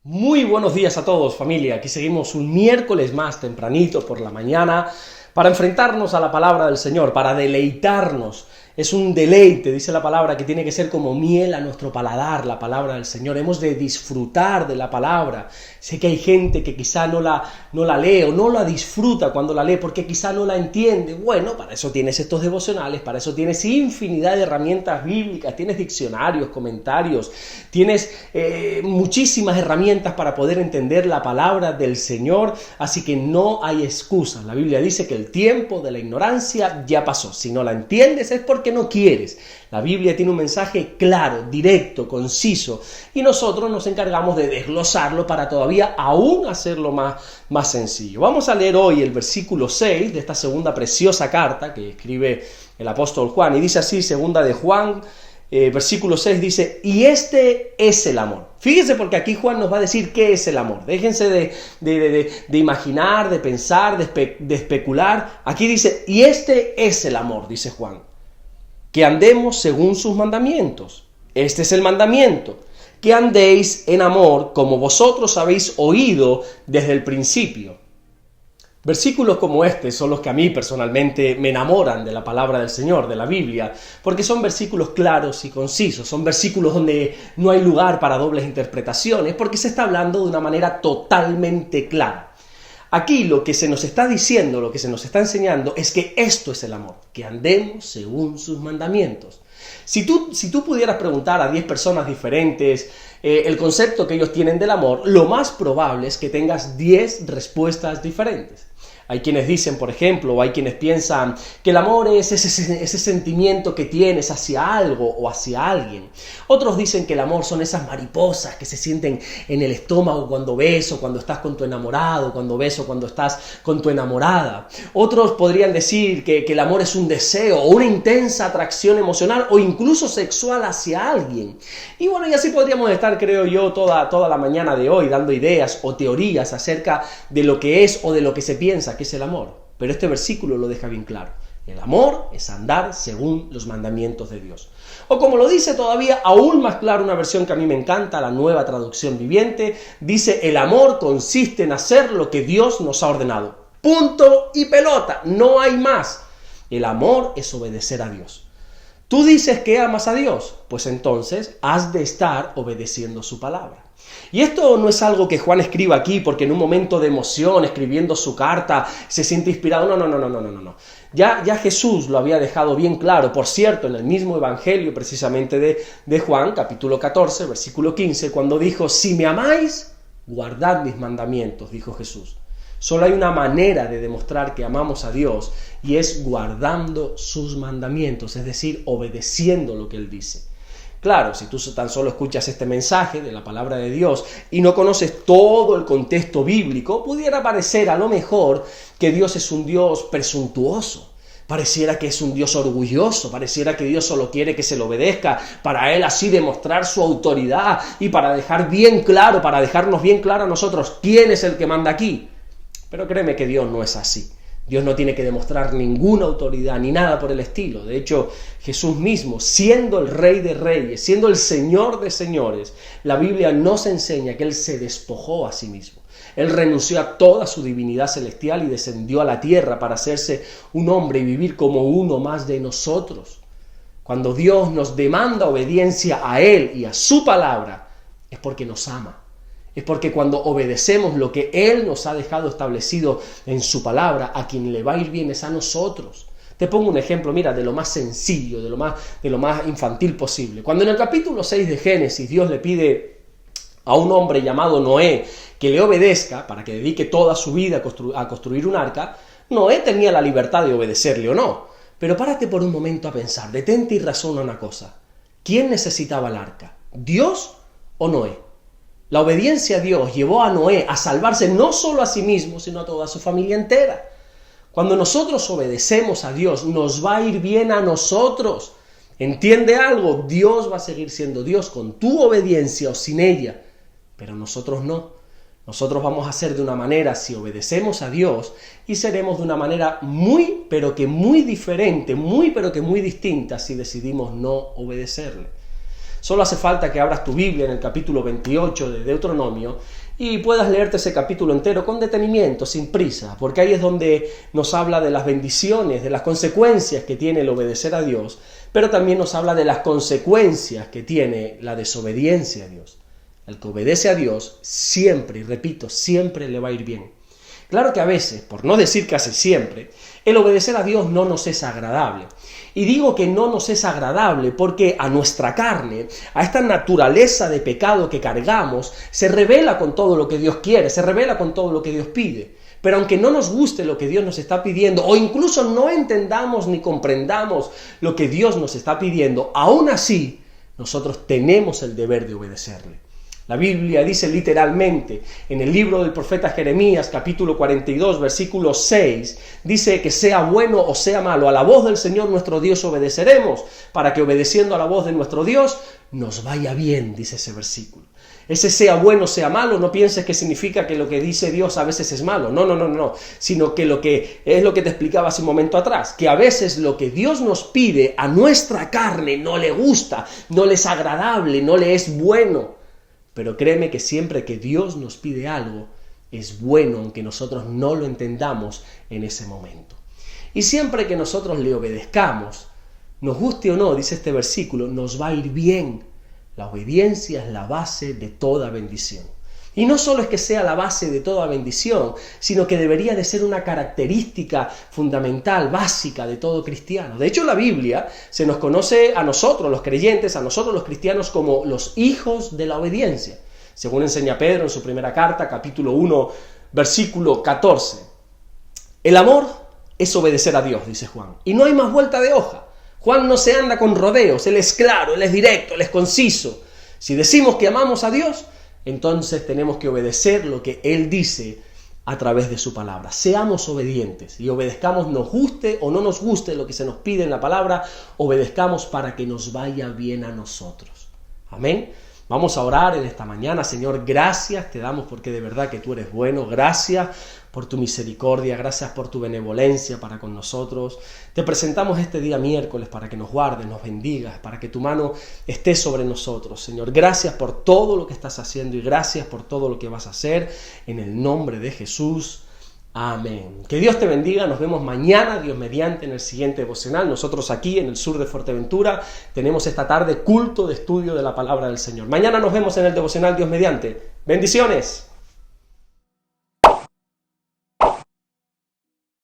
Muy buenos días a todos, familia. Aquí seguimos un miércoles más tempranito por la mañana para enfrentarnos a la palabra del Señor, para deleitarnos. Es un deleite, dice la palabra, que tiene que ser como miel a nuestro paladar, la palabra del Señor. Hemos de disfrutar de la palabra. Sé que hay gente que quizá no la lee o no la disfruta cuando la lee porque quizá no la entiende. Bueno, para eso tienes estos devocionales, para eso tienes infinidad de herramientas bíblicas, tienes diccionarios, comentarios, tienes muchísimas herramientas para poder entender la palabra del Señor, así que no hay excusas. La Biblia dice que el tiempo de la ignorancia ya pasó. Si no la entiendes es porque no quieres. La Biblia tiene un mensaje claro, directo, conciso, y nosotros nos encargamos de desglosarlo para todavía aún hacerlo más sencillo. Vamos a leer hoy el versículo 6 de esta segunda preciosa carta que escribe el apóstol Juan, y dice así, segunda de Juan, versículo 6 dice, y este es el amor. Fíjense, porque aquí Juan nos va a decir qué es el amor. Déjense de imaginar, de pensar, de especular. Aquí dice, y este es el amor, dice Juan, que andemos según sus mandamientos. Este es el mandamiento, que andéis en amor como vosotros habéis oído desde el principio. Versículos como este son los que a mí personalmente me enamoran de la palabra del Señor, de la Biblia, porque son versículos claros y concisos, son versículos donde no hay lugar para dobles interpretaciones, porque se está hablando de una manera totalmente clara. Aquí lo que se nos está diciendo, lo que se nos está enseñando es que esto es el amor, que andemos según sus mandamientos. Si tú pudieras preguntar a 10 personas diferentes el concepto que ellos tienen del amor, lo más probable es que tengas 10 respuestas diferentes. Hay quienes dicen, por ejemplo, o hay quienes piensan que el amor es ese sentimiento que tienes hacia algo o hacia alguien. Otros dicen que el amor son esas mariposas que se sienten en el estómago cuando ves o cuando estás con tu enamorado, cuando ves o cuando estás con tu enamorada. Otros podrían decir que el amor es un deseo o una intensa atracción emocional o incluso sexual hacia alguien. Y bueno, y así podríamos estar, creo yo, toda la mañana de hoy dando ideas o teorías acerca de lo que es o de lo que se piensa que es el amor, pero este versículo lo deja bien claro. El amor es andar según los mandamientos de Dios. O como lo dice todavía aún más claro una versión que a mí me encanta, la Nueva Traducción Viviente, dice, el amor consiste en hacer lo que Dios nos ha ordenado. Punto y pelota, no hay más. El amor es obedecer a Dios. ¿Tú dices que amas a Dios? Pues entonces has de estar obedeciendo su palabra. Y esto no es algo que Juan escriba aquí porque en un momento de emoción, escribiendo su carta, se siente inspirado. No. Ya Jesús lo había dejado bien claro. Por cierto, en el mismo evangelio precisamente de Juan, capítulo 14, versículo 15, cuando dijo, si me amáis, guardad mis mandamientos, dijo Jesús. Solo hay una manera de demostrar que amamos a Dios y es guardando sus mandamientos, es decir, obedeciendo lo que Él dice. Claro, si tú tan solo escuchas este mensaje de la palabra de Dios y no conoces todo el contexto bíblico, pudiera parecer a lo mejor que Dios es un Dios presuntuoso. Pareciera que es un Dios orgulloso, pareciera que Dios solo quiere que se le obedezca para Él así demostrar su autoridad y para dejarnos bien claro a nosotros quién es el que manda aquí. Pero créeme que Dios no es así. Dios no tiene que demostrar ninguna autoridad ni nada por el estilo. De hecho, Jesús mismo, siendo el Rey de Reyes, siendo el Señor de Señores, la Biblia nos enseña que Él se despojó a sí mismo. Él renunció a toda su divinidad celestial y descendió a la tierra para hacerse un hombre y vivir como uno más de nosotros. Cuando Dios nos demanda obediencia a Él y a su palabra, es porque nos ama. Es porque cuando obedecemos lo que Él nos ha dejado establecido en su palabra, a quien le va a ir bien es a nosotros. Te pongo un ejemplo, mira, de lo más sencillo, de lo más infantil posible. Cuando en el capítulo 6 de Génesis Dios le pide a un hombre llamado Noé que le obedezca para que dedique toda su vida a construir un arca, Noé tenía la libertad de obedecerle o no. Pero párate por un momento a pensar, detente y razona una cosa. ¿Quién necesitaba el arca? ¿Dios o Noé? La obediencia a Dios llevó a Noé a salvarse no solo a sí mismo, sino a toda su familia entera. Cuando nosotros obedecemos a Dios, nos va a ir bien a nosotros. ¿Entiende algo? Dios va a seguir siendo Dios con tu obediencia o sin ella, pero nosotros no. Nosotros vamos a ser de una manera si obedecemos a Dios y seremos de una manera muy, pero que muy diferente, muy, pero que muy distinta si decidimos no obedecerle. Solo hace falta que abras tu Biblia en el capítulo 28 de Deuteronomio y puedas leerte ese capítulo entero con detenimiento, sin prisa, porque ahí es donde nos habla de las bendiciones, de las consecuencias que tiene el obedecer a Dios, pero también nos habla de las consecuencias que tiene la desobediencia a Dios. El que obedece a Dios siempre, y repito, siempre le va a ir bien. Claro que a veces, por no decir casi siempre, el obedecer a Dios no nos es agradable. Y digo que no nos es agradable porque a nuestra carne, a esta naturaleza de pecado que cargamos, se revela con todo lo que Dios quiere, se revela con todo lo que Dios pide. Pero aunque no nos guste lo que Dios nos está pidiendo, o incluso no entendamos ni comprendamos lo que Dios nos está pidiendo, aún así, nosotros tenemos el deber de obedecerle. La Biblia dice literalmente en el libro del profeta Jeremías, capítulo 42, versículo 6, dice que sea bueno o sea malo, a la voz del Señor nuestro Dios obedeceremos, para que obedeciendo a la voz de nuestro Dios nos vaya bien, dice ese versículo. Ese sea bueno, sea malo, no pienses que significa que lo que dice Dios a veces es malo, no, sino que lo que es lo que te explicaba hace un momento atrás, que a veces lo que Dios nos pide a nuestra carne no le gusta, no le es agradable, no le es bueno. Pero créeme que siempre que Dios nos pide algo, es bueno aunque nosotros no lo entendamos en ese momento. Y siempre que nosotros le obedezcamos, nos guste o no, dice este versículo, nos va a ir bien. La obediencia es la base de toda bendición. Y no solo es que sea la base de toda bendición, sino que debería de ser una característica fundamental, básica de todo cristiano. De hecho, la Biblia se nos conoce a nosotros, los creyentes, a nosotros los cristianos, como los hijos de la obediencia. Según enseña Pedro en su primera carta, capítulo 1, versículo 14. El amor es obedecer a Dios, dice Juan. Y no hay más vuelta de hoja. Juan no se anda con rodeos, él es claro, él es directo, él es conciso. Si decimos que amamos a Dios, entonces tenemos que obedecer lo que Él dice a través de su palabra. Seamos obedientes y obedezcamos, nos guste o no nos guste lo que se nos pide en la palabra, obedezcamos para que nos vaya bien a nosotros. Amén. Vamos a orar en esta mañana. Señor, gracias te damos porque de verdad que tú eres bueno. Gracias por tu misericordia, gracias por tu benevolencia para con nosotros. Te presentamos este día miércoles para que nos guardes, nos bendigas, para que tu mano esté sobre nosotros. Señor, gracias por todo lo que estás haciendo y gracias por todo lo que vas a hacer. En el nombre de Jesús. Amén. Que Dios te bendiga. Nos vemos mañana, Dios mediante, en el siguiente devocional. Nosotros aquí en el sur de Fuerteventura tenemos esta tarde culto de estudio de la palabra del Señor. Mañana nos vemos en el devocional, Dios mediante. Bendiciones.